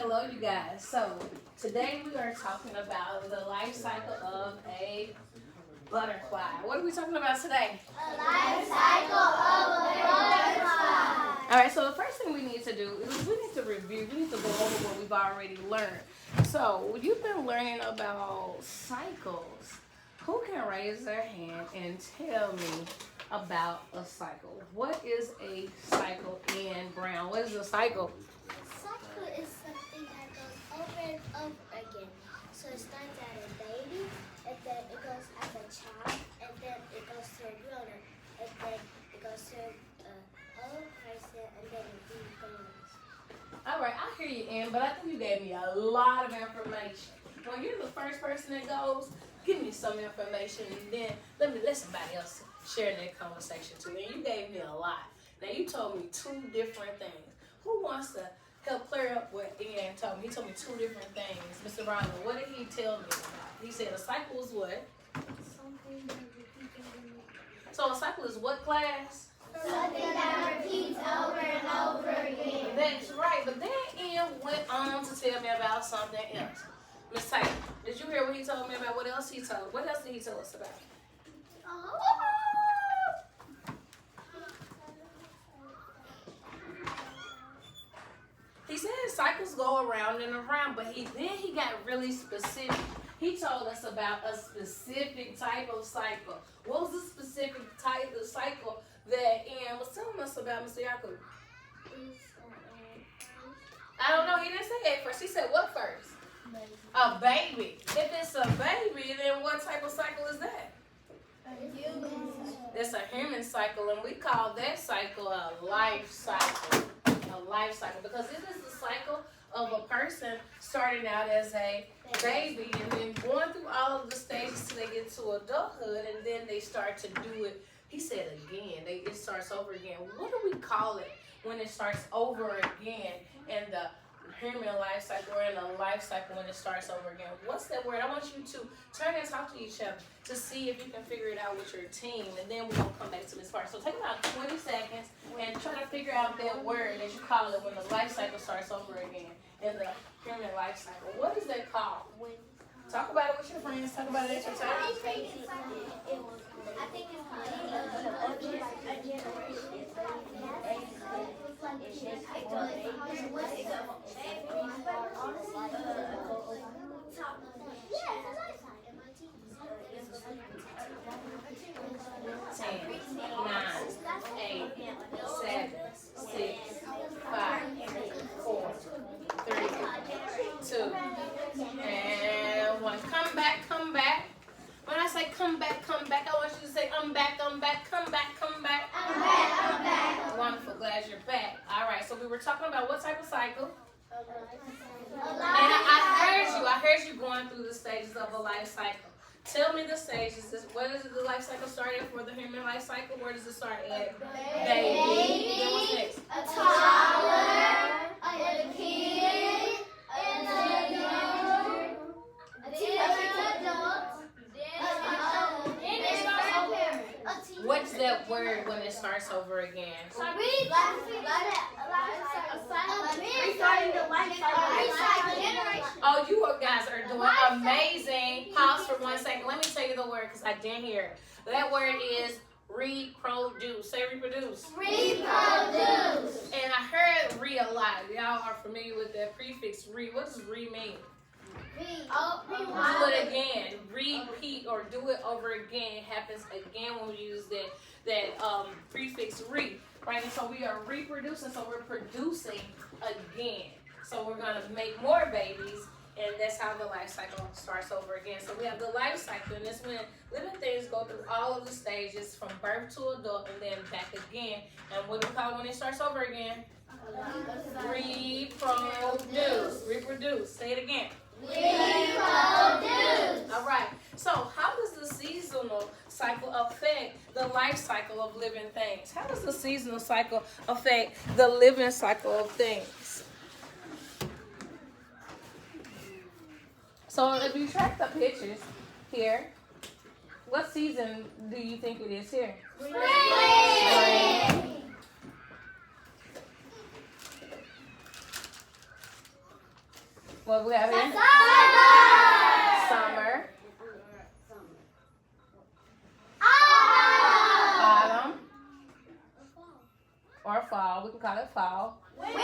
Hello, you guys. So today we are talking about the life cycle of a butterfly. What are we talking about today? The life cycle of a butterfly. All right. So the first thing we need to do is we need to review. We need to go over what we've already learned. So you've been learning about cycles. Who can raise their hand and tell me about a cycle? What is a cycle in Brown? What is a cycle? Cycle is something that goes over and over again. So it starts at a baby, and then it goes as a child, and then it goes to a grown-up, and then it goes to an old person, and then it regoes. All right, I hear you, Ann, but I think you gave me a lot of information. When you're the first person that goes, give me some information, and then let somebody else share their conversation too. And you gave me a lot. Now you told me two different things. Who wants to help clear up what Ian told me? He told me two different things. Mr. Ronald, what did he tell me about? He said a cycle is what? Something that repeats over and over. So a cycle is what, class? Something that repeats over and over again. That's right. But then Ian went on to tell me about something else. Miss Taylor, did you hear what he told me about? What else he told? What else did he tell us about? He said cycles go around and around, but then he got really specific. He told us about a specific type of cycle. What was the specific type of cycle that Ian was telling us about, Mr. Yaku? I don't know. He didn't say it first. He said what first? A baby. If it's a baby, then what type of cycle is that? It's a human cycle, and we call that cycle a life cycle. A life cycle, because it is the cycle of a person starting out as a baby and then going through all of the stages till they get to adulthood, and then they start to do it. He said again, it starts over again. What do we call it when it starts over again in the human life cycle or in the life cycle when it starts over again? What's that word? I want you to turn and talk to each other to see if you can figure it out with your team, and then we're going to come back to this part. So take about 20 seconds and try to figure out that word that you call it when the life cycle starts over again in the human life cycle. What is that called? Talk about it with your friends. Talk about it at your time. I think it's And 1. Come back. When I say come back, I want you to say I'm back, come back. I'm back. Wonderful, glad you're back. All right, so we were talking about what type of cycle? And I heard you going through the stages of a life cycle. Tell me the stages. Where does the life cycle start at for the human life cycle? Where does it start at? Baby. Then what's next? A toddler, a kid, and a young, a adult, What's that word when it starts over again? Oh, you guys are doing amazing. Pause for 1 second. Let me tell you the word because I didn't hear it. That word is reproduce. Say reproduce. Reproduce. And I heard re a lot. Y'all are familiar with that prefix re. What does re mean? Do it again. Repeat or do it over again. It happens again when we use that prefix re. Right? And so we are reproducing, so we're producing again. So we're going to make more babies, and that's how the life cycle starts over again. So we have the life cycle, and that's when living things go through all of the stages from birth to adult and then back again. And what do we call it when it starts over again? Reproduce. Say it again. Reproduce. All right. So how does the seasonal cycle affect the life cycle of living things? How does the seasonal cycle affect the living cycle of things? So if you track the pictures here, what season do you think it is here? Spring. What we have here? Summer. Autumn. Or fall. We can call it fall. Winter.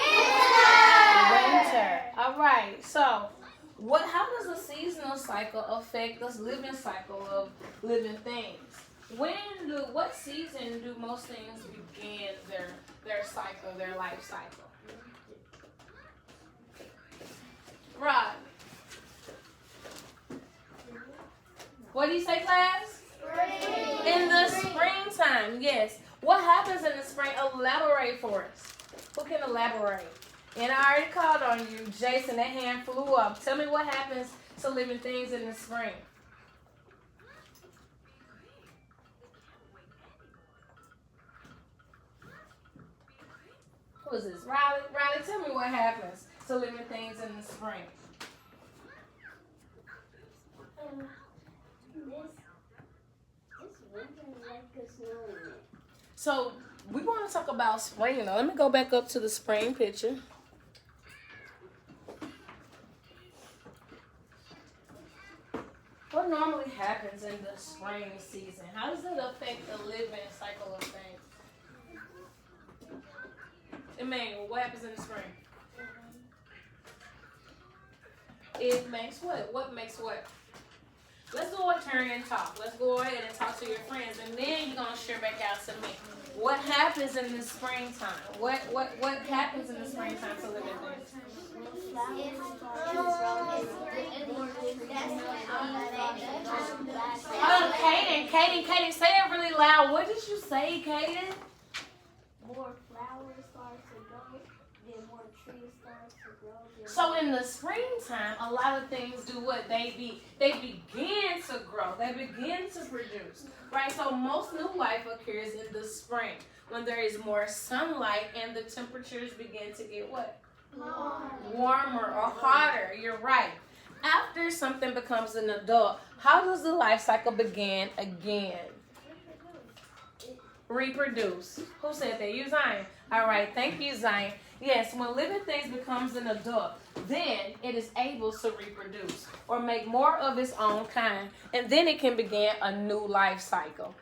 All right. So, how does the seasonal cycle affect the living cycle of living things? What season do most things begin their cycle, their life cycle? Rod. What do you say, class? Spring. In the springtime, yes. What happens in the spring? Elaborate for us. Who can elaborate? And I already called on you, Jason. That hand flew up. Tell me what happens to living things in the spring. Who is this? Riley? Riley, tell me what happens to living things in the spring. So we want to talk about spring now. Let me go back up to the spring picture. What normally happens in the spring season? How does it affect the living cycle of things? Emmanuel, what happens in the spring? It makes what? What makes what? Let's go a turn and talk. Let's go ahead and talk to your friends, and then you're gonna share back out to me. What happens in the springtime? What happens in the springtime to living things? Oh, Kaden, say it really loud. What did you say, Kaden? More flowers start to grow, then more trees start to grow. So in the springtime, a lot of things do what? They begin to grow. They begin to produce. Right? So most new life occurs in the spring when there is more sunlight and the temperatures begin to get what? Warmer or hotter. You're right. After something becomes an adult, how does the life cycle begin again? Reproduce. Who said that? You, Zion. All right. Thank you, Zion. Yes, when living things becomes an adult, then it is able to reproduce or make more of its own kind, and then it can begin a new life cycle.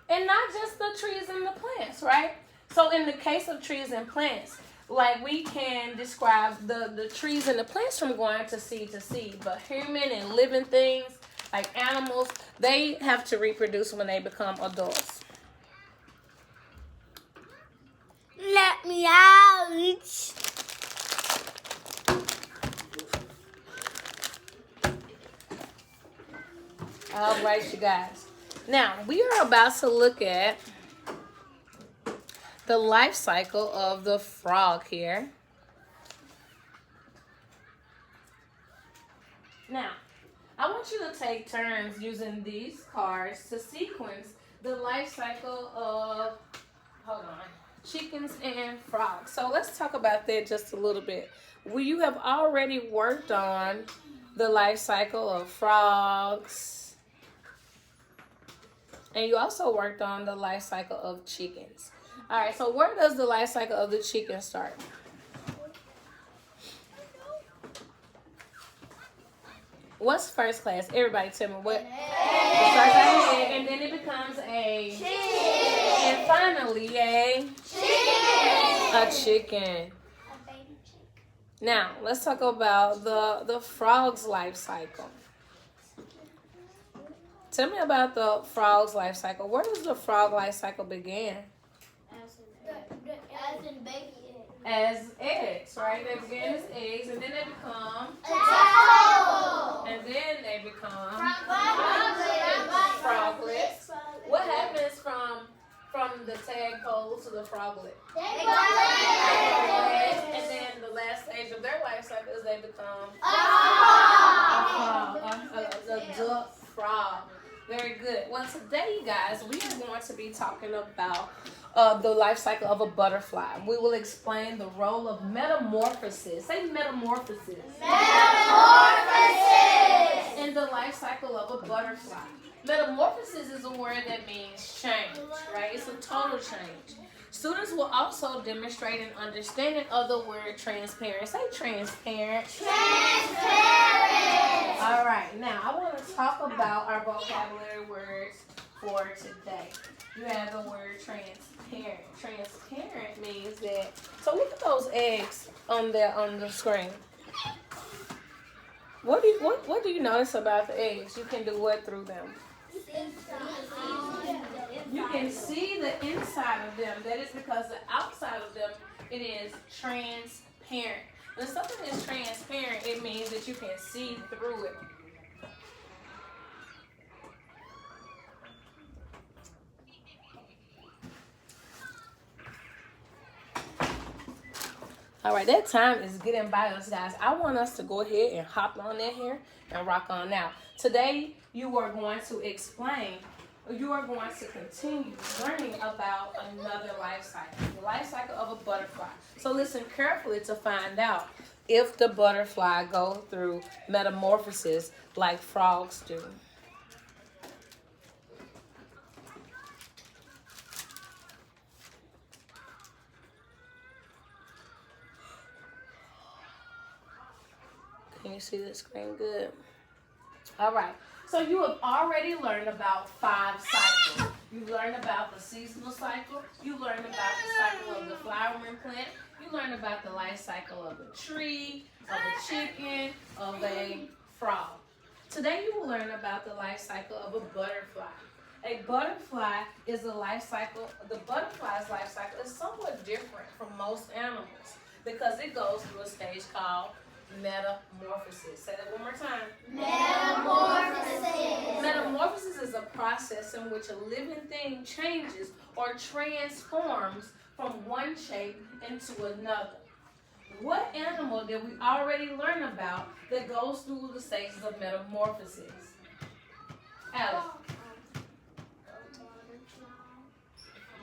And not just the trees and the plants, right? So in the case of trees and plants, like we can describe the trees and the plants from going to seed, but human and living things, like animals, they have to reproduce when they become adults. Let me out. All right, you guys. Now, we are about to look at the life cycle of the frog here. Now, I want you to take turns using these cards to sequence the life cycle of, chickens and frogs. So let's talk about that just a little bit. You have already worked on the life cycle of frogs, and you also worked on the life cycle of chickens. All right, so where does the life cycle of the chicken start? What's first class? Everybody tell me what. It starts at an egg, and then it becomes a chicken. And finally a chicken. A chicken. Now, let's talk about the frog's life cycle. Tell me about the frog's life cycle. Where does the frog life cycle begin? As in baby eggs. As eggs, right? They begin as eggs, and then they become Tadpoles. and then they become froglets. What happens from the tadpole to the froglet? They And then the last stage of their life cycle is they become a duck frog. Very good. Well, today, you guys, we are going to be talking about the life cycle of a butterfly. We will explain the role of metamorphosis. Say metamorphosis. Metamorphosis! In the life cycle of a butterfly. Metamorphosis is a word that means change, right? It's a total change. Students will also demonstrate an understanding of the word transparent. Say transparent. Transparent. All right, now I want to talk about our vocabulary words for today. You have the word transparent. Transparent means that, so look at those eggs on the screen. What do you notice about the eggs? You can do what through them? You can see the inside of them. That is because the outside of them, it is transparent. When something is transparent, it means that you can see through it. All right, that time is getting by us, guys. I want us to go ahead and hop on in here and rock on out. Today, you are going to continue learning about another life cycle, the life cycle of a butterfly. So listen carefully to find out if the butterfly go through metamorphosis like frogs do. Can you see the screen good? All right. So you have already learned about 5 cycles. You learned about the seasonal cycle. You learned about the cycle of the flowering plant. You learned about the life cycle of a tree, of a chicken, of a frog. Today you will learn about the life cycle of a butterfly. A butterfly is a life cycle. The butterfly's life cycle is somewhat different from most animals because it goes through a stage called metamorphosis. Say that one more time. Metamorphosis. Metamorphosis is a process in which a living thing changes or transforms from one shape into another. What animal did we already learn about that goes through the stages of metamorphosis? Alex.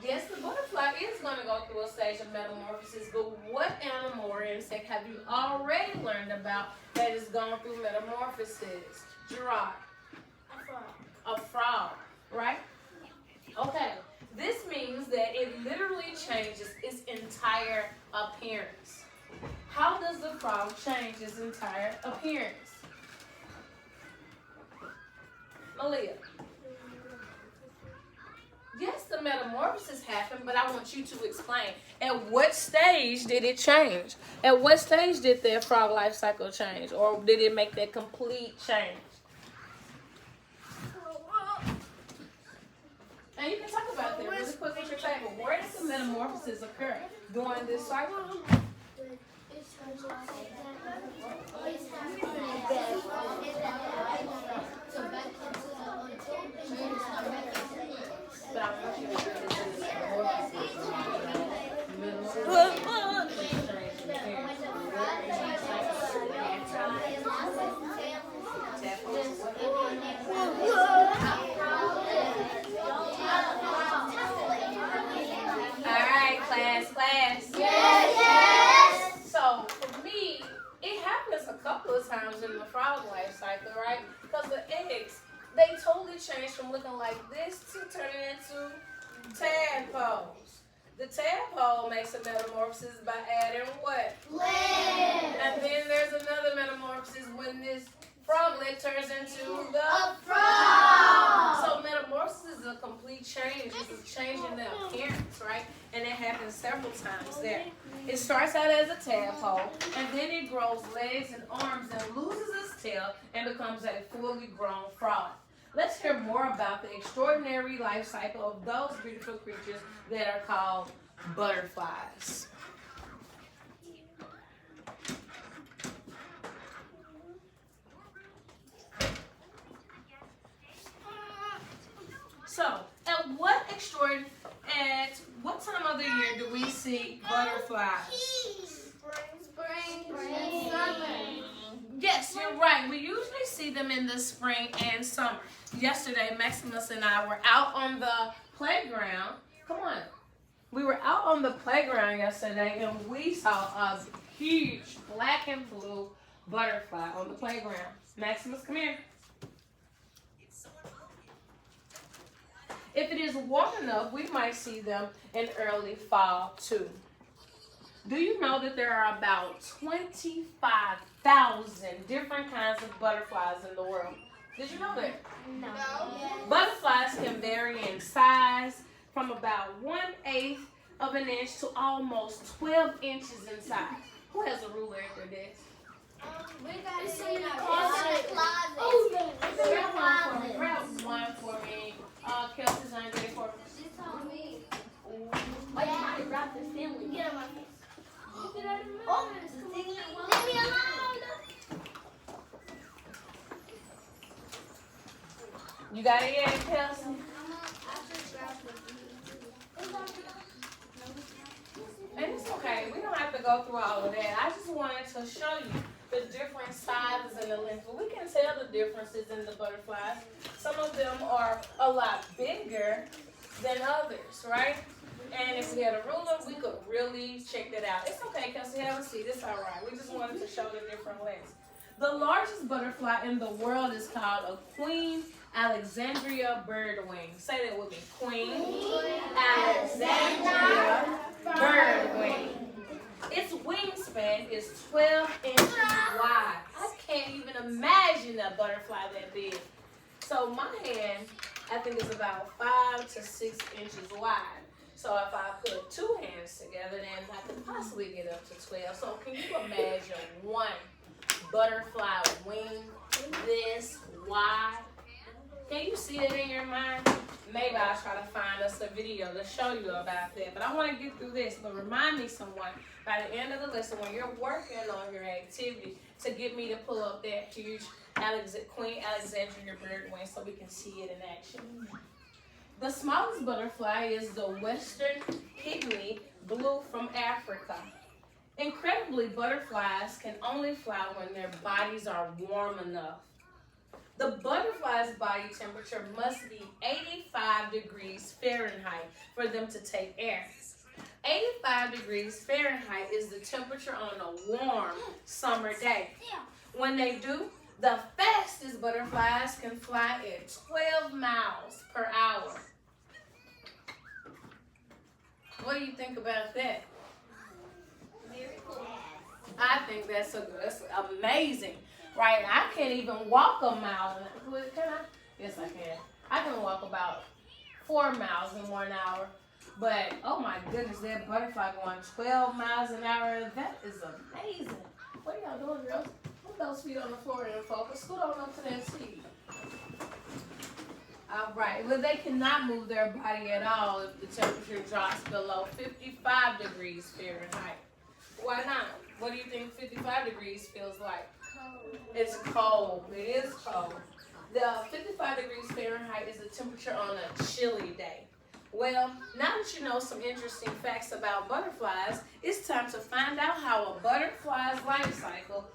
Yes, the butterfly is going to go through a stage of metamorphosis, but what animal or insect have you already learned about that is going through metamorphosis? Gerard. A frog, right? Okay, this means that it literally changes its entire appearance. How does the frog change its entire appearance? Malia. Yes, the metamorphosis happened, but I want you to explain. At what stage did it change? At what stage did their frog life cycle change? Or did it make that complete change? And you can talk about that really quick with your table. Where does the metamorphosis occur during this cycle? In the frog life cycle, right? Because the eggs, they totally change from looking like this to turning into tadpoles. The tadpole makes a metamorphosis by adding what? Land. And then there's another metamorphosis when this froglet turns into the frog. So metamorphosis is a complete change. It's a change in the appearance, right? And it happens several times there. It starts out as a tadpole, and then it grows legs and arms and loses its tail and becomes a fully grown frog. Let's hear more about the extraordinary life cycle of those beautiful creatures that are called butterflies. So, at what time of the year do we see butterflies? Spring. Summer. Yes, you're right. We usually see them in the spring and summer. Yesterday, Maximus and I were out on the playground. Come on. We were out on the playground yesterday, and we saw a huge black and blue butterfly on the playground. Maximus, come here. If it is warm enough, we might see them in early fall too. Do you know that there are about 25,000 different kinds of butterflies in the world? Did you know that? No. Butterflies can vary in size from about 1/8 of an inch to almost 12 inches in size. Who has a ruler at their desk? We got It's it in in the our closet. closet. Grab one for me. Kelsey's gonna get it for me. It's on me. Wait, you dropped the ceiling. Get on my face. Oh, leave me alone. You got it yet, Kelsey? And it's okay. We don't have to go through all of that. I just wanted to show you the different sizes and the length. But we can tell the differences in the butterflies. Some of them are a lot bigger than others, right? And if we had a ruler, we could really check that out. It's okay, Kelsey, have a seat. It's all right. We just wanted to show the different lengths. The largest butterfly in the world is called a Queen Alexandria birdwing. Say that with me. Queen Alexandria birdwing. Its wingspan is 12 inches wide. I can't even imagine a butterfly that big. So my hand, I think, is about 5 to 6 inches wide. So if I put two hands together, then I could possibly get up to 12. So can you imagine one butterfly wing this wide? Can you see it in your mind? Maybe I'll try to find us a video to show you about that. But I want to get through this. But remind me, someone, by the end of the lesson, when you're working on your activity, to get me to pull up that huge Queen Alexandria birdwing so we can see it in action. The smallest butterfly is the western pygmy blue from Africa. Incredibly, butterflies can only fly when their bodies are warm enough. The butterfly's body temperature must be 85 degrees Fahrenheit for them to take air. 85 degrees Fahrenheit is the temperature on a warm summer day. When they do, the fastest butterflies can fly at 12 miles per hour. What do you think about that? I think that's amazing, right? I can't even walk a mile. Can I? Yes, I can. I can walk about 4 miles in 1 hour. But, oh my goodness, that butterfly going 12 miles an hour, that is amazing. What are y'all doing, girls? Put those feet on the floor and focus. Scoot on up to that seat. All right. Well, they cannot move their body at all if the temperature drops below 55 degrees Fahrenheit. Why not? What do you think 55 degrees feels like? Cold. It's cold. It is cold. The 55 degrees Fahrenheit is the temperature on a chilly day. Well, now that you know some interesting facts about butterflies, it's time to find out how a butterfly's life cycle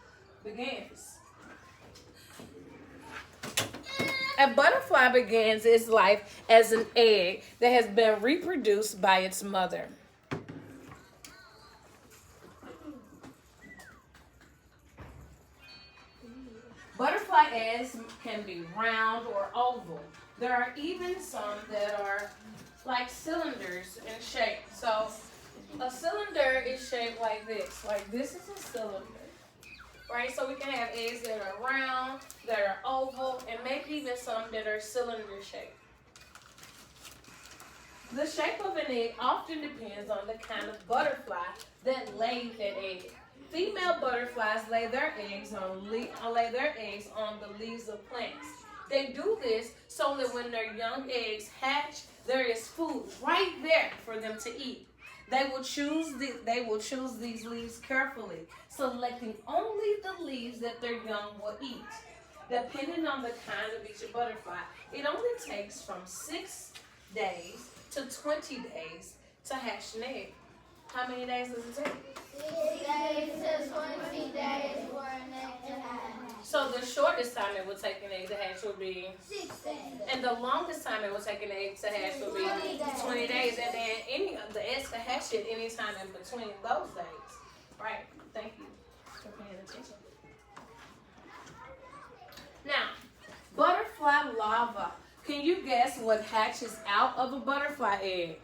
begins. A butterfly begins its life as an egg that has been reproduced by its mother. Butterfly eggs can be round or oval. There are even some that are like cylinders in shape. So a cylinder is shaped like this. Like this is a cylinder. Right? So we can have eggs that are round, that are oval, and maybe even some that are cylinder shaped. The shape of an egg often depends on the kind of butterfly that laid that egg. Female butterflies lay their eggs on the leaves of plants. They do this so that when their young eggs hatch, there is food right there for them to eat. They will choose these leaves carefully, selecting only the leaves that their young will eat. Depending on the kind of each butterfly, it only takes from 6 days to 20 days to hatch an egg. How many days does it take? 6 days to 20 days for an egg to hatch. So the shortest time it would take an egg to hatch would be 6 days. and the longest time it would take an egg to hatch would be 20 days. And then any of the eggs can hatch at any time in between those days. Right. Thank you for paying attention. Now, butterfly larvae Can you guess what hatches out of a butterfly egg?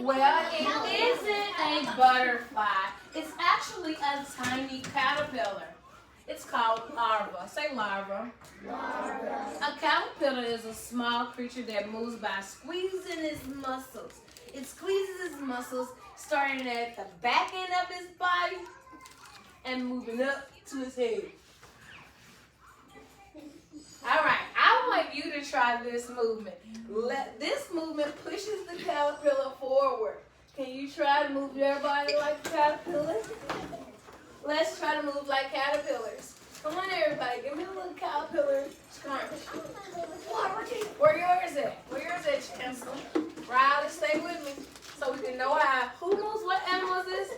Well, it isn't a butterfly. It's actually a tiny caterpillar. It's called larva. Say larva. Larva. A caterpillar is a small creature that moves by squeezing its muscles. It squeezes its muscles starting at the back end of its body and moving up to its head. All right, I want you to try this movement. This movement pushes the caterpillar forward. Can you try to move your body like a caterpillar? Let's try to move like caterpillars. Come on, everybody. Give me a little caterpillar scrunch. Where yours at? Where yours at, Chancellor? Riley, stay with me so we can know how. Who knows what animal is this?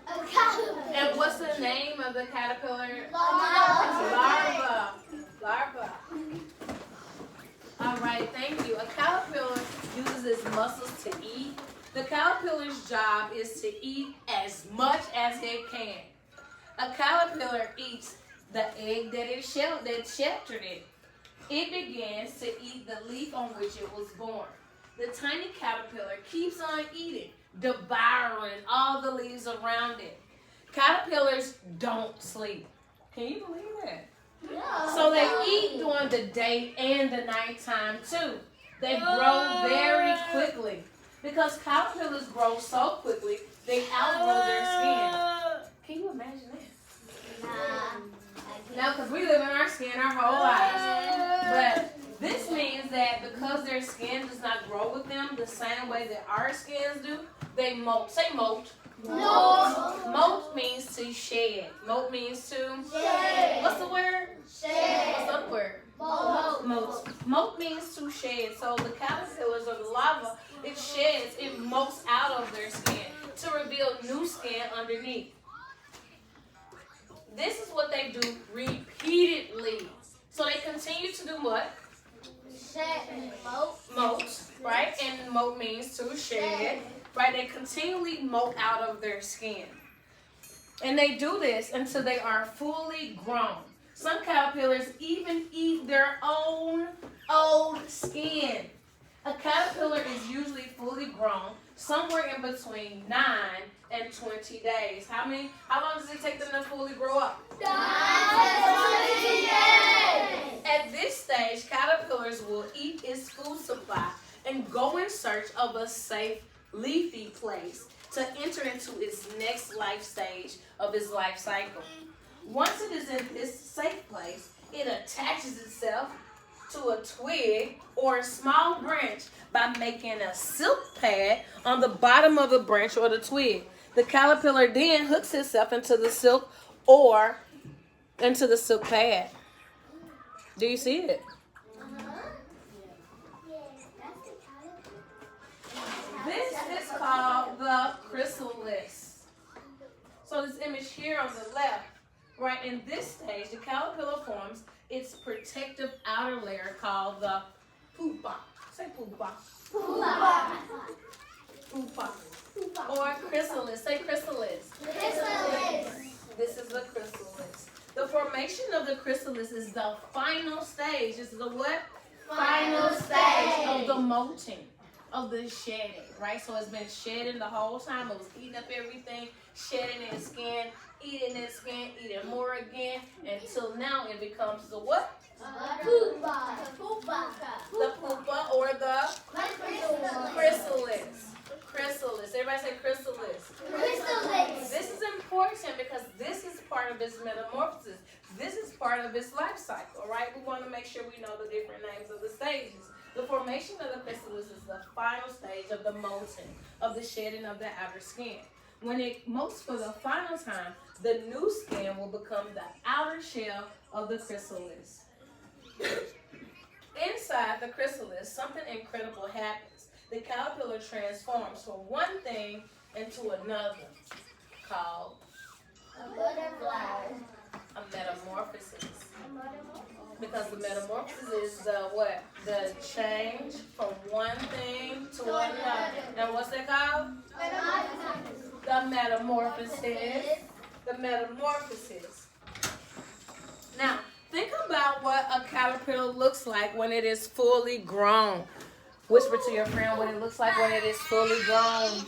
A caterpillar. And what's the name of the caterpillar? Larva. Larva. All right, thank you. A caterpillar uses its muscles to eat. The caterpillar's job is to eat as much as it can. A caterpillar eats the egg that sheltered it. It begins to eat the leaf on which it was born. The tiny caterpillar keeps on eating, devouring all the leaves around it. Caterpillars don't sleep. Can you believe that? Yeah. So they eat during the day and the nighttime too. They grow very quickly. Because caterpillars grow so quickly, they outgrow their skin. Can you imagine that? No, because we live in our skin our whole lives. But this means that because their skin does not grow with them the same way that our skins do, they molt. Say molt. Molt. Molt means to shed. Molt means to Shed. What's the word? Shed. What's the other word? Molt. Molt means to shed. So the caterpillars or the larva, it sheds, it molts out of their skin to reveal new skin underneath. This is what they do repeatedly. So they continue to do what? Shed. Molt, right? And molt means to shed, right? They continually molt out of their skin. And they do this until they are fully grown. Some caterpillars even eat their own old skin. A caterpillar is usually fully grown somewhere in between 9 and 20 days. How long does it take them to fully grow up? 9 to 20 days. At this stage, caterpillars will eat its food supply and go in search of a safe, leafy place to enter into its next life stage of its life cycle. Once it is in this safe place, it attaches itself to a twig or a small branch by making a silk pad on the bottom of the branch or the twig. The caterpillar then hooks itself into the silk or into the silk pad. Do you see it? This is called the chrysalis. So this image here on the left, right in this stage, the caterpillar forms its protective outer layer called the pupa. Say pupa. Pupa. Pupa. Or chrysalis. Say chrysalis. Chrysalis. This is the chrysalis. The formation of the chrysalis is the final stage. This is the what? Final stage of the molting, of the shedding, right? So it's been shedding the whole time. It was eating up everything, shedding its skin, eating more again, until now it becomes the what? Pupa. Pupa. The pupa or the chrysalis. Chrysalis. Everybody say chrysalis. Chrysalis. This is important because this is part of its metamorphosis. This is part of its life cycle, right? We want to make sure we know the different names of the stages. The formation of the chrysalis is the final stage of the molting, of the shedding of the outer skin. When it molts for the final time, the new skin will become the outer shell of the chrysalis. Inside the chrysalis, something incredible happens. The caterpillar transforms from one thing into another, called A butterfly. a metamorphosis. Because the metamorphosis is the what? The change from one thing to another. Now what's that called? The metamorphosis. the metamorphosis. Now, think about what a caterpillar looks like when it is fully grown. Whisper to your friend what it looks like when it is fully grown.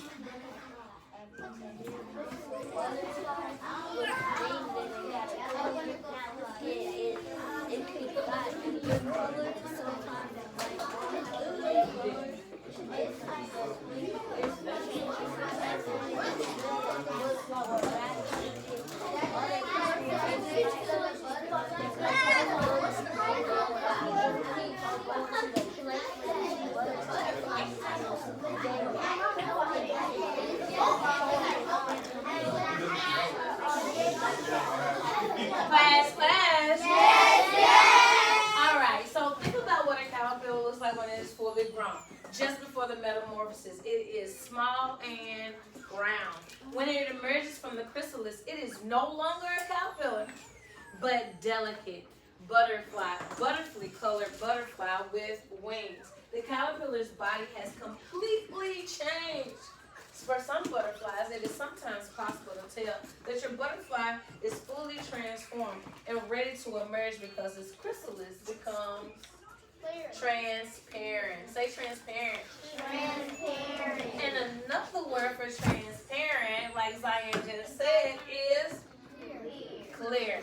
Class. All right, so think about what a caterpillar looks like when it is fully grown. Just before the metamorphosis, it is small and round. When it emerges from the chrysalis, it is no longer a caterpillar, but delicate butterfly colored butterfly with wings. The caterpillar's body has completely changed. For some butterflies, it is sometimes possible to tell that your butterfly is fully transformed and ready to emerge because its chrysalis becomes transparent. Say transparent. Transparent. And another word for transparent, like Zion just said, is clear.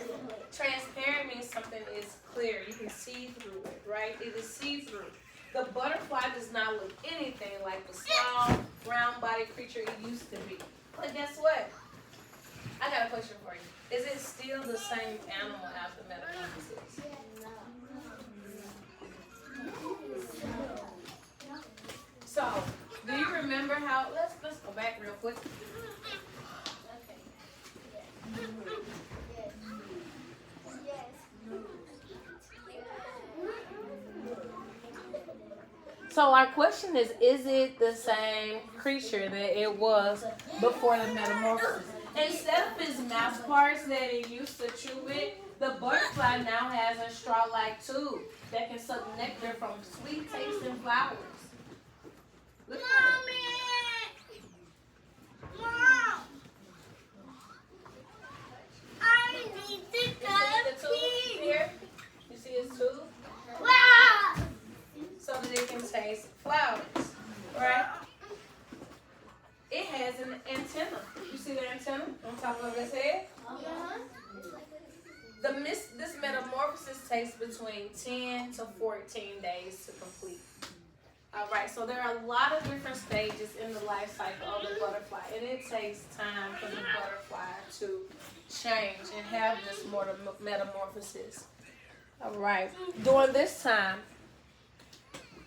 Transparent means something is clear. You can see through it, right? It is see-through. The butterfly does not look anything like the small, round-bodied creature it used to be. But guess what? I got a question for you. Is it still the same animal after metamorphosis? So, do you remember how? Let's go back real quick. So our question is it the same creature that it was before the metamorphosis? Instead of its mouth parts that it used to chew with, the butterfly now has a straw-like tube that can suck nectar from sweet tasting flowers. Look at it. Mom! I need to go You see the tube here? You see its tube? Wow! So that it can taste flowers, right? It has an antenna. You see the antenna on top of its head? This metamorphosis takes between 10 to 14 days to complete. All right, so there are a lot of different stages in the life cycle of the butterfly, and it takes time for the butterfly to change and have this metamorphosis. All right, during this time,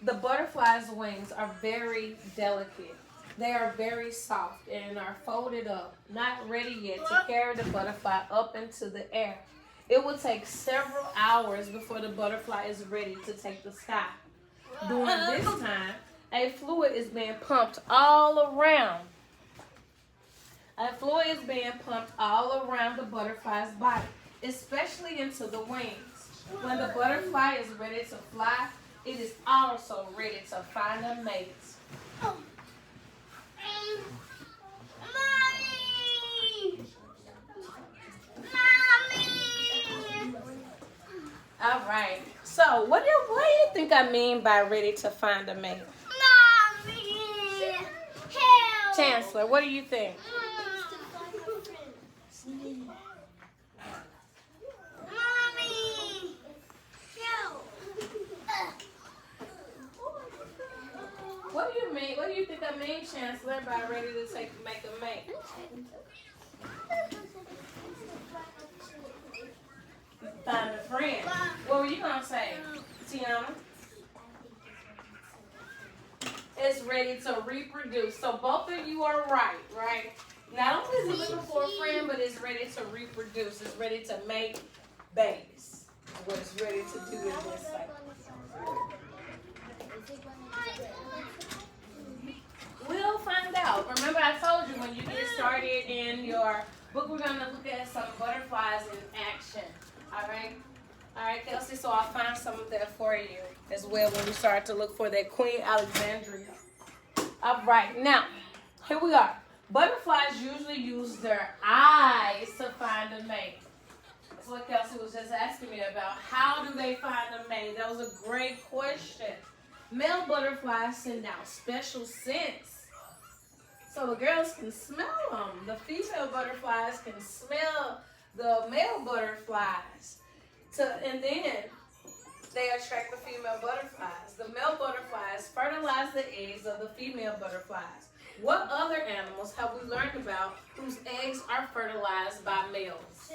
the butterfly's wings are very delicate. They are very soft and are folded up, not ready yet to carry the butterfly up into the air. It will take several hours before the butterfly is ready to take the sky. During this time, a fluid is being pumped all around. A fluid is being pumped all around the butterfly's body, especially into the wings. When the butterfly is ready to fly, it is also ready to find a mate. All right. So, what do you think I mean by ready to find a mate? Mommy! Help! Chancellor, what do you think? Mommy! Help! What do you mean? What do you think I mean, Chancellor, by ready to make a mate? Find a friend. What were you gonna say, Tiana? It's ready to reproduce. So both of you are right? Not only is it looking for a friend, but it's ready to reproduce. It's ready to make babies. What it's ready to do in this cycle. We'll find out. Remember, I told you when you get started in your book, we're going to look at some butterflies in action. All right, Kelsey, so I'll find some of that for you as well when we start to look for that Queen Alexandria. All right, now, here we are. Butterflies usually use their eyes to find a mate. That's what Kelsey was just asking me about. How do they find a mate? That was a great question. Male butterflies send out special scents so the girls can smell them. The female butterflies can smell the male butterflies. And then they attract the female butterflies. The male butterflies fertilize the eggs of the female butterflies. What other animals have we learned about whose eggs are fertilized by males?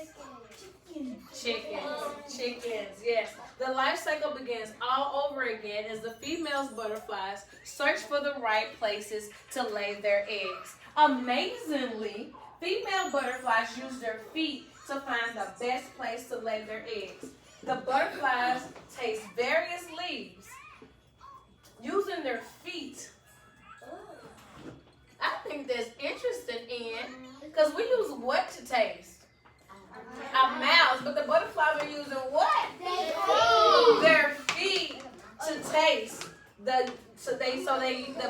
Chickens, yes. The life cycle begins all over again as the female butterflies search for the right places to lay their eggs. Amazingly, female butterflies use their feet to find the best place to lay their eggs. The butterflies taste various leaves using their feet. I think that's interesting, Ian, because we use what to taste? Our mouths, but the butterflies are using what? Their feet to taste. The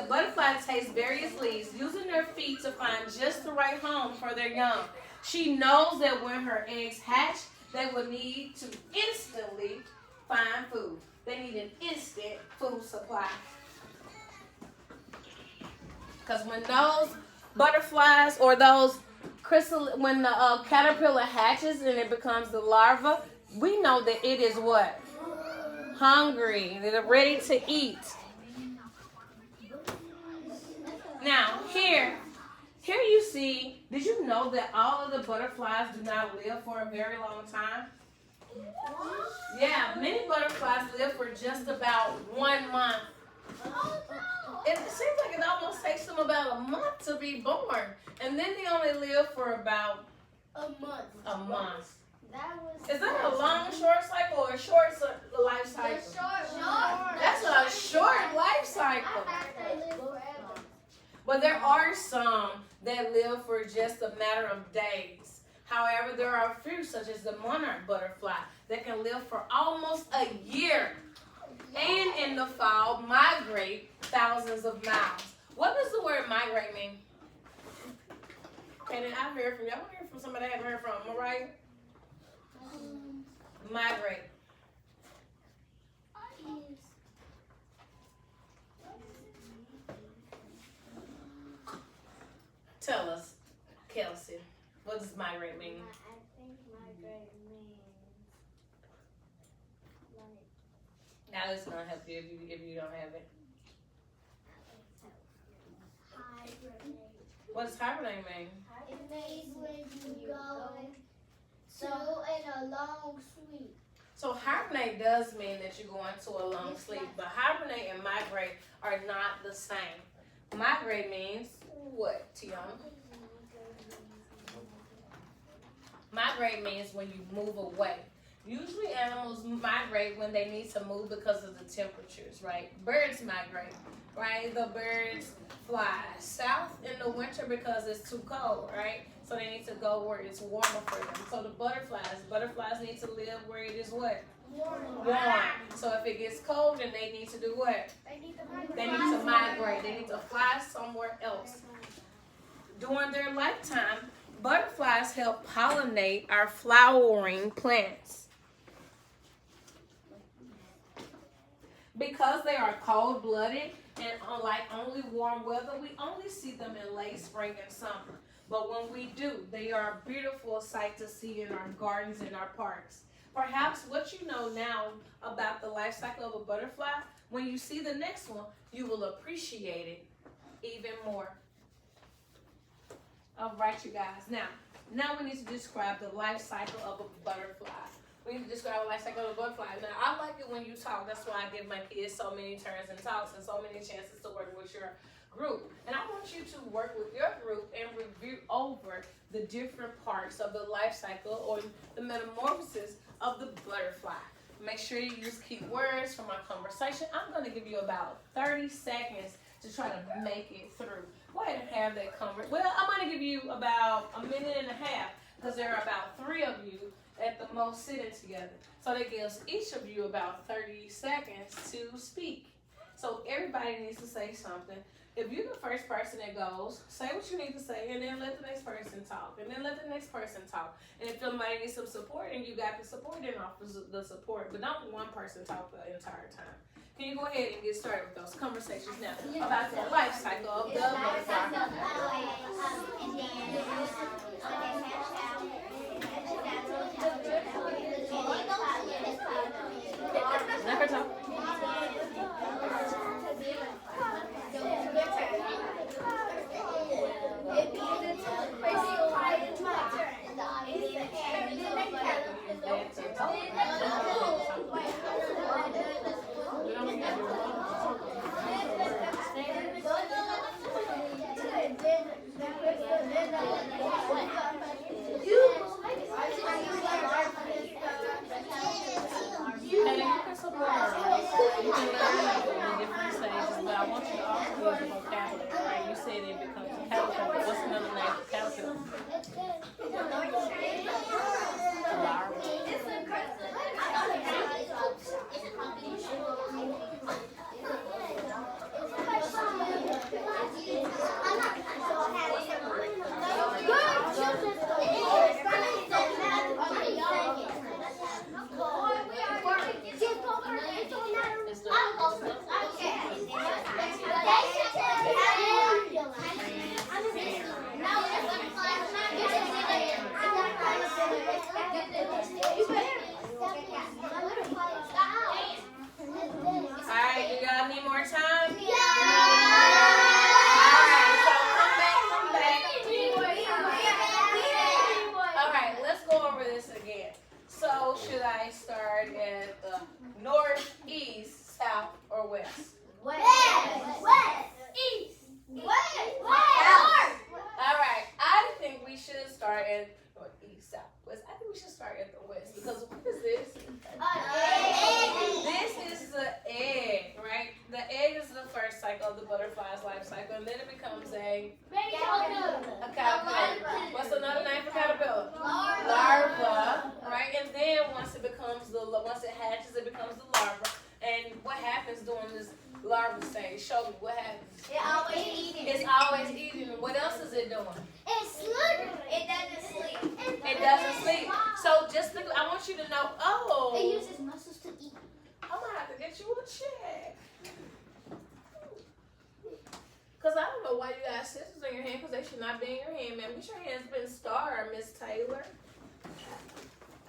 butterfly tastes various leaves, using their feet to find just the right home for their young. She knows that when her eggs hatch, they will need to instantly find food. They need an instant food supply. Because when those butterflies or those when the caterpillar hatches and it becomes the larva, we know that it is what? Hungry. They're ready to eat. Now, here you see, did you know that all of the butterflies do not live for a very long time? Yeah, many butterflies live for just about 1 month. It seems like it almost takes them about a month to be born. And then they only live for about a month. Is that a long short cycle or a short life cycle? That's a short life cycle. But there are some that live for just a matter of days. However, there are a few, such as the monarch butterfly, that can live for almost a year. And in the fall, migrate thousands of miles. What does the word migrate mean? Okay, then I've heard from you. I want to hear from somebody I haven't heard from. Am I right? Migrate. Tell us, Kelsey, what does migrate mean? I think migrate means like. Alice is gonna help you if you don't have it. Hibernate. What does hibernate mean? It means when you go to in a long sleep. So hibernate does mean that you're going to a long sleep, but hibernate and migrate are not the same. Migrate means what, Tiana? Migrate means when you move away. Usually animals migrate when they need to move because of the temperatures, right? Birds migrate, right? The birds fly south in the winter because it's too cold, right? So they need to go where it's warmer for them. So the butterflies need to live where it is what? Warm. So if it gets cold, then they need to do what? They need to migrate. They need to fly somewhere else. During their lifetime, butterflies help pollinate our flowering plants. Because they are cold-blooded and unlike only warm weather, we only see them in late spring and summer. But when we do, they are a beautiful sight to see in our gardens and our parks. Perhaps what you know now about the life cycle of a butterfly, when you see the next one, you will appreciate it even more. All right, you guys. Now we need to describe the life cycle of a butterfly. We need to describe the life cycle of a butterfly. Now, I like it when you talk. That's why I give my kids so many turns and talks and so many chances to work with your group. And I want you to work with your group and review over the different parts of the life cycle or the metamorphosis of the butterfly. Make sure you use key words from our conversation. I'm going to give you about 30 seconds to try to make it through. Go ahead and have that conversation. Well, I'm going to give you about a minute and a half because there are about 3 of you at the most sitting together. So that gives each of you about 30 seconds to speak. So everybody everybody needs to say something. If you're the first person that goes, say what you need to say, and then let the next person talk, and then let the next person talk. And if somebody needs some support, and you got the support, then offer the support. But don't one person talk the entire time. Can you go ahead and get started with those conversations now about the life cycle of the butterfly? Let her talk. You can learn in different stages, but I want you to also use the vocabulary, right? You said it becomes a caterpillar. What's another name for caterpillar? Alright, do y'all need more time? Alright, so come back. Alright, let's go over this again. So, should I start at the north, east, south, or west? Alright, I think we should start at north, east, south, west. I think we should start at the west because what is this? This is the egg, right? The egg is the first cycle of the butterfly's life cycle, and then it becomes a caterpillar. What's another name for caterpillar? Larva, right? And then once it hatches, it becomes the larva. And what happens during this larva stage? Show me what happens. It's always eating. What else is it doing? It doesn't sleep. It doesn't sleep. So just think, I want you to know, It uses muscles to eat. I'm going to have to get you a check. Because I don't know why you got scissors in your hand, because they should not be in your hand, ma'am. Get your hands been star, Miss Taylor.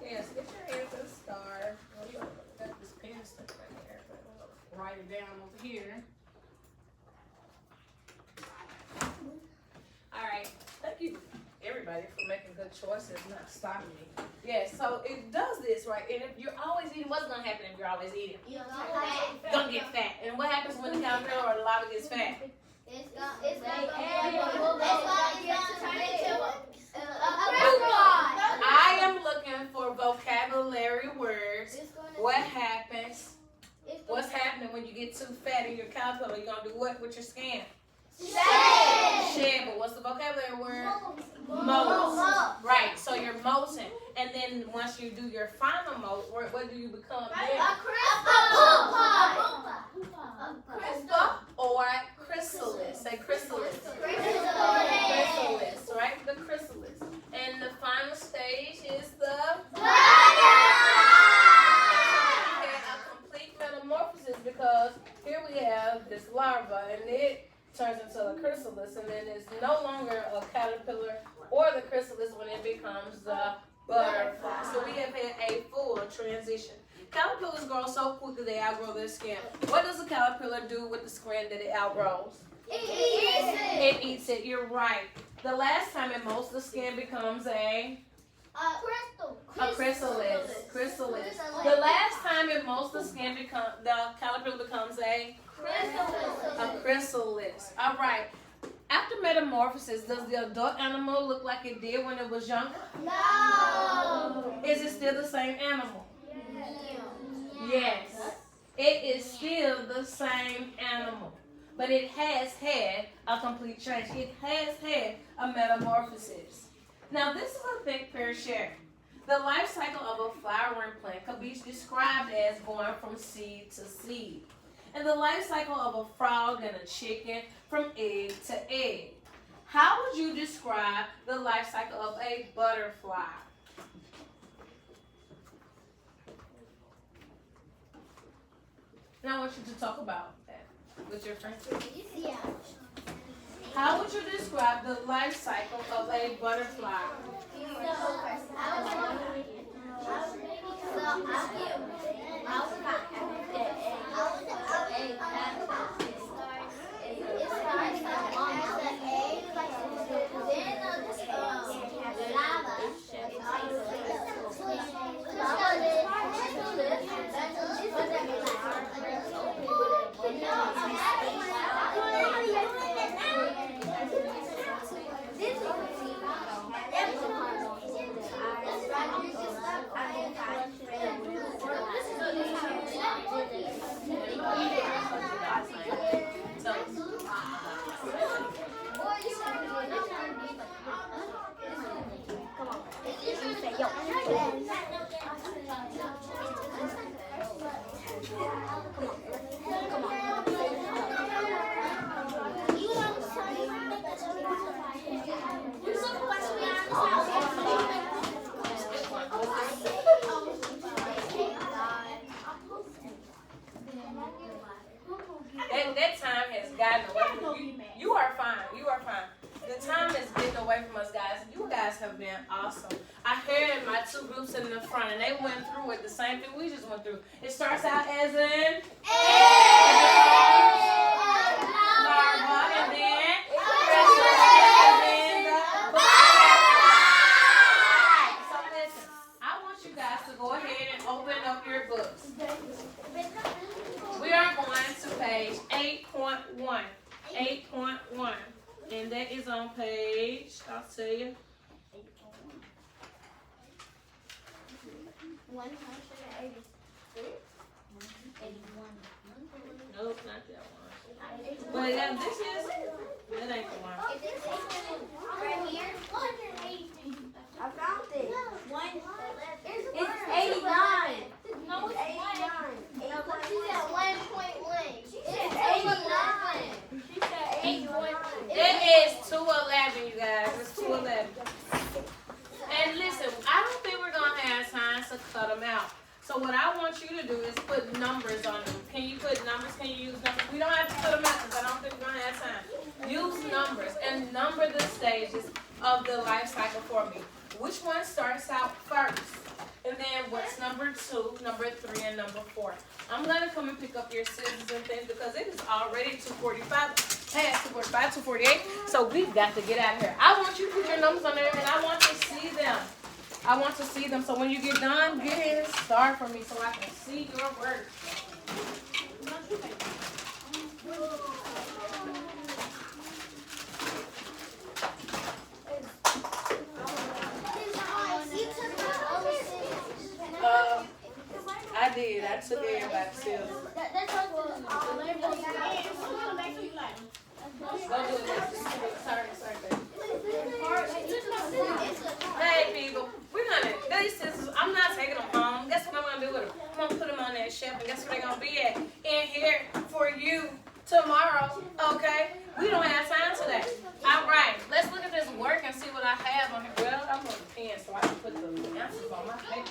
Yes, get your hands been star. Oh, you got this pen stuck right here, but I'm going to write it down over here. All right. Thank you, everybody, for making good choices, not stopping me. Yes, so it does this, right? And if you're always eating, what's going to happen if you're always eating? You're going to get fat. And what happens when the caterpillar or the larva gets fat? It's gonna turn into I am looking for vocabulary words. What happens? What's happening when you get too fat in your caterpillar? You're going to do what with your skin? Shed. But what's the vocabulary word? Molt. Right, so you're molting. And then once you do your final molt, what do you become? a Pupa or chrysalis. Say chrysalis. Chrysalis, right? The chrysalis. And the final stage is the a complete metamorphosis, because here we have this larva and it turns into a chrysalis, and then it's no longer a caterpillar or the chrysalis when it becomes the butterfly. So we have had a full transition. Caterpillars grow so quickly they outgrow their skin. What does a caterpillar do with the skin that it outgrows? It eats it. You're right. The last time it molts, the skin becomes a chrysalis. The last time it molts, the caterpillar becomes a chrysalis. All right. After metamorphosis, does the adult animal look like it did when it was younger? No. Is it still the same animal? Yes. It is still the same animal. But it has had a complete change. It has had a metamorphosis. Now, this is a thick pear share. The life cycle of a flowering plant could be described as going from seed to seed. and the life cycle of a frog and a chicken from egg to egg. How would you describe the life cycle of a butterfly? Now I want you to talk about that with your friends. Yeah. How would you describe the life cycle of a butterfly? That time has gotten away from you. You are fine. You are fine. The time is getting away from us, guys. You guys have been awesome. I heard my two groups in the front, and they went through it. The same thing we just went through. It starts out as an larva, and then so listen, I want you guys to go ahead and open up your books. We are going to page 8.1. 8.1. And that is on page, I'll tell you. 186. Nope, not that one. But yeah, this is, that ain't the one. Right here. I found it. It's 89. No, it's 89. She said 1.1. It's 89. She said 8.1. It is 211, you guys. It's 211. And listen, I don't think we're going to have time to cut them out. So what I want you to do is put numbers on them. Can you put numbers? Can you use numbers? We don't have to put them out because I don't think we're going to have time. Use numbers and number the stages of the life cycle for me. Which one starts out first? And then what's number 2, number 3, and number 4? I'm going to come and pick up your scissors and things because it is already 2:45, past 2:45, 2:48. So we've got to get out of here. I want you to put your numbers on there and I want to see them. I want to see them. So when you get done, get in and start for me so I can see your work. I did. I took everybody's scissors. Go do it. Sorry. Hey, people. We're going to, these scissors, I'm not taking them home. Guess what I'm going to do with them? I'm going to put them on that shelf, and guess where they're going to be at? In here for you tomorrow, okay? We don't have time today. All right. Let's look at this work and see what I have on here. Well, I'm going to pen so I can put the answers on my paper.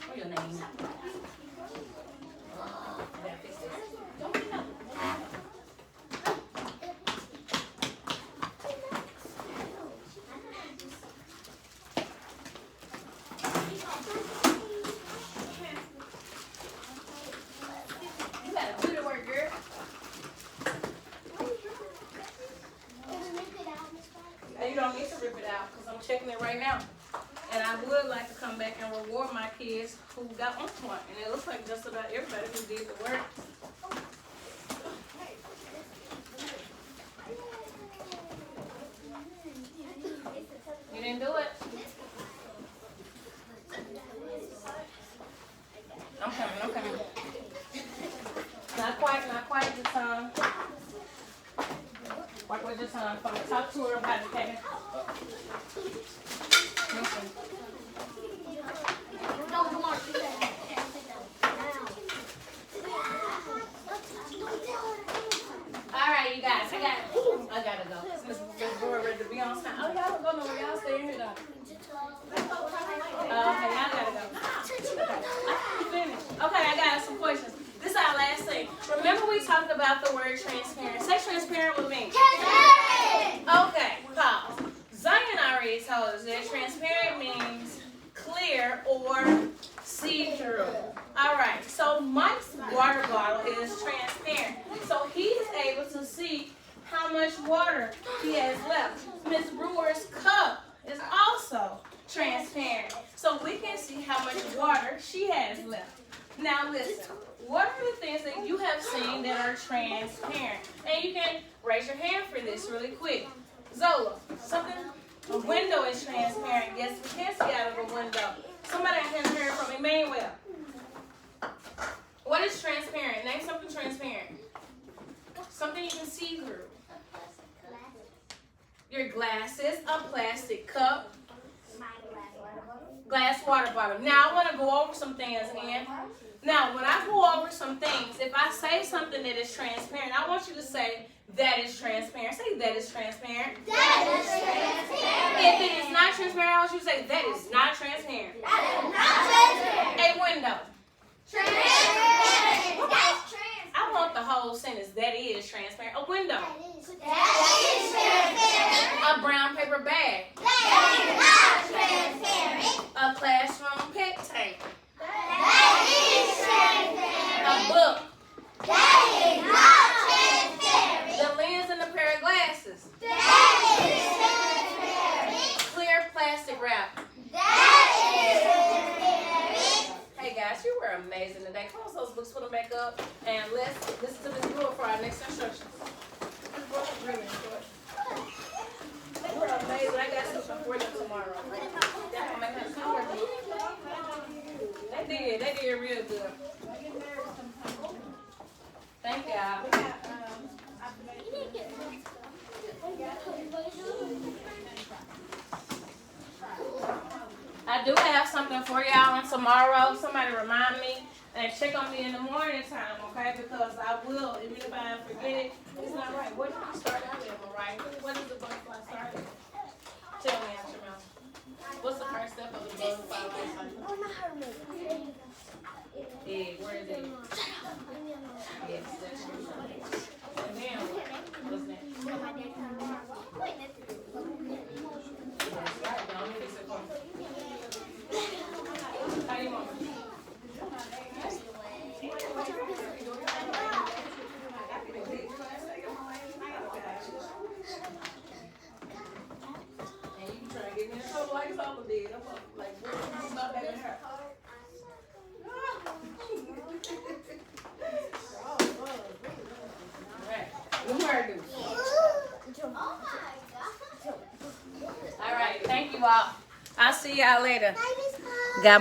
What's your name? You gotta do the work, girl. You don't need to rip it out because I'm checking it right now. And I would like to come back and reward my kids who got on point. And it looks like just about everybody who did the work. You didn't do it? I'm coming. Not quite with your son for me. Talk to her about it, Kevin. Listen. Alright, you guys, I gotta go. Miss Brewer ready to be on time. Oh, y'all don't go nowhere. Y'all stay in here though. Okay, y'all gotta go. Okay, I got some questions. This is our last thing. Remember we talked about the word transparent. Say transparent with me. Okay, pause. Zion already told us that transparent means clear or see-through. Alright, so Mike's water bottle is transparent. So he's able to see how much water he has left. Miss Brewer's cup is also transparent. So we can see how much water she has left. Now listen, what are the things that you have seen that are transparent? And you can raise your hand for this really quick. Zola, a window is transparent. Yes, we can see out of a window. Somebody can hear from Emmanuel. What is transparent? Name something transparent. Something you can see through. Your glasses, a plastic cup, glass water bottle. Now I want to go over some things again. Now when I go over some things, if I say something that is transparent, I want you to say that is transparent. Say that is transparent. That is transparent. If it is not transparent, I want you to say that is not transparent. That is not transparent. A window. Transparent. That's transparent. I want the whole sentence. That is transparent. A window. That is transparent. A brown paper bag. That is not transparent. A classroom pick table. That is transparent. A book. That is not transparent. The lens in a pair of glasses. That is transparent. Clear plastic wrap. That is transparent. Hey guys, you were amazing today. Close those books, put them back up, and let's listen to Ms. Brewer for our next instructions. Ms. Brewer, really enjoyed. You were amazing. I got something for them tomorrow. Y'all gonna make her come work. They did real good. Thank y'all. I do have something for y'all on tomorrow. Somebody remind me and check on me in the morning time, okay? Because I will, even if I forget it, it's not right. What did you start out with, right? What is the butterfly start with? Tell me out your mouth. What's the first step of the butterfly life cycle? Egg, where is it? Yes, that's true. And then, what's next? That's right, don't fix it for me. How do you want it? And you try to get me in trouble like Zola did. I'm like, where's my baby hair? All right, thank you all. I'll see y'all later. Got my